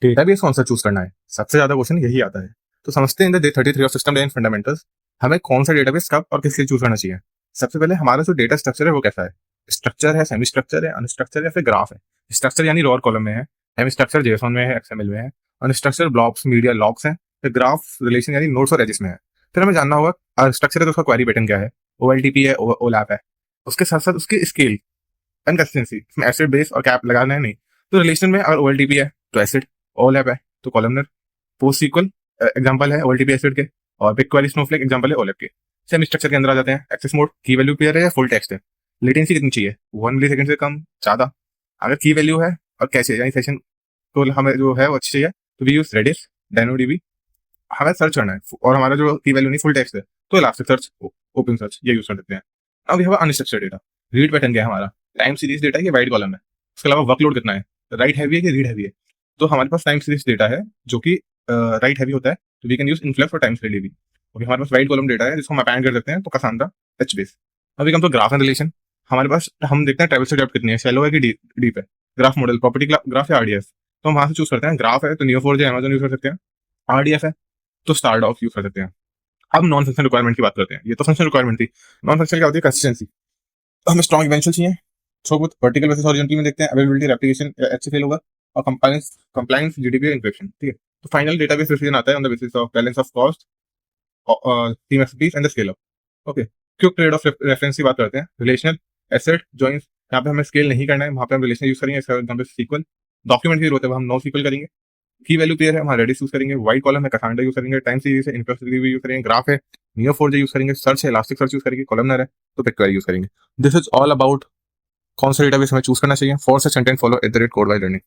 Database कौन सा choose करना है, सबसे ज्यादा क्वेश्चन यही आता है। तो समझते हैं in the day 33 of system design fundamentals, हमें कौन सा डेटाबेस कब और किसके लिए चूज करना चाहिए। सबसे पहले हमारा जो डेटा स्ट्रक्चर है वो कैसा है, स्ट्रक्चर है, सेमी स्ट्रक्चर है, अनस्ट्रक्चर या फिर ग्राफ है। स्ट्रक्चर यानी रो और कॉलम में है, सेमी स्ट्रक्चर जेसॉन में है, एक्सएमएल में है, अनस्ट्रक्चर ब्लॉक्स मीडिया लॉग्स है, फिर ग्राफ रिलेशन यानी नोड्स और एजेस में है। फिर हमें जानना होगा स्ट्रक्चर है तो उसका क्वेरी पैटर्न क्या है, ओएलटीपी है, ओलैप है, उसके साथ साथ उसकी स्केल एंड कंसिस्टेंसी, इसमें एसिड बेस और कैप लगाना है नहीं। तो रिलेशन में अगर ओएलटीपी है तो एसिड, ओलैप है तो कॉलमनर, पोस्ट सीक्वल एग्जांपल है ओएलटीपी एसिड के, और बिग क्वेरी स्नोफ्लेक एग्जांपल है ओलैप के। सेम स्ट्रक्चर के अंदर आ जाते हैं, एक्सेस मोड की वैल्यू पेयर है या फुल टेक्स्ट है, लेटेंसी कितनी चाहिए 1 मिली सेकंड से कम ज्यादा, अगर की वैल्यू है और कैसे यानी सेशन तो हमें जो है वो अच्छी चाहिए तो वी यूज रेडिस, डायनोडीबी। हमें सर्च करना है और हमारा जो की वैल्यू नहीं फुल टेक्स्ट है तो इलास्टिक सर्च, ओपन सर्च ये यूज कर सकते हैं। अब we have unstructured data, read pattern क्या है हमारा, टाइम सीरीज डेटा है ये वाइट कॉलम है, उसके अलावा वर्कलोड कितना है, राइट हैवी है कि रीड हैवी है। तो हमारे पास टाइम सीरीज डेटा है जो कि राइट हैवी होता है, तो वी कैन यूज इनफ्लक्स और टाइम सीरीज भी। ओके, हमारे पास वाइट कॉलम डेटा है जिसको हम अपेंड कर देते हैं तो कसांड्रा एच बेस। अभी हम तो ग्राफ एंड रिलेशन, हमारे पास हम देखते हैं ट्रेवल्स डेप्थ कितनी है, शैलो है कि डीप है, ग्राफ मॉडल प्रॉपर्टी ग्राफ या आरडीएफ। तो हम वहां से चूज करते हैं, ग्राफ है तो नियो4j अमेजन यूज कर सकते हैं, आरडीएफ है तो स्टार डॉग यूज कर सकते हैं। अब नॉन फंक्शनल रिक्वायरमेंट की बात करते हैं, ये तो फंक्शनल रिक्वायरमेंट थी। नॉन फंक्शनल क्या होती है, कंसिस्टेंसी। तो हमें स्ट्रॉन्ग इवेंचुअल चाहिए, सो कुछ वर्टिकल वर्सेस हॉरिजॉन्टल में देखते हैं, अवेलेबिलिटी रेप्लिकेशन अच्छे फेल होगा, और कंप्लायंस कंप्लायंस जीडीपी इंक्रिप्शन, ठीक है। तो फाइनल डेटाबेस डिसीजन आता है on the basis of balance of cost, team expertise and the scale up. Okay, quick trade off reference की बात करते हैं, रिलेशनल एसेट जॉइंस, यहाँ पे हमें स्केल नहीं करना है, वहाँ पे हम रिलेशन यूज करेंगे, सीक्वल डॉक्यूमेंट की जरूरत है हम नो सीक्वल करेंगे, की वैल्यू पेयर है वहाँ रेडिस यूज करेंगे, वाइट कॉलम है कसांडा यूज करेंगे, टाइम सीरीज है इनफ्लक्स यूज करेंगे, ग्राफ है नियो4j यूज करेंगे, सर्च है इलास्टिक सर्च यूज करेंगे, कॉलमनर है तो बिगक्वेरी यूज करेंगे। दिस इज ऑल अबाउट कौन सा डेटाबेस हमें चूज करना चाहिए। For such content follow @codebylearning।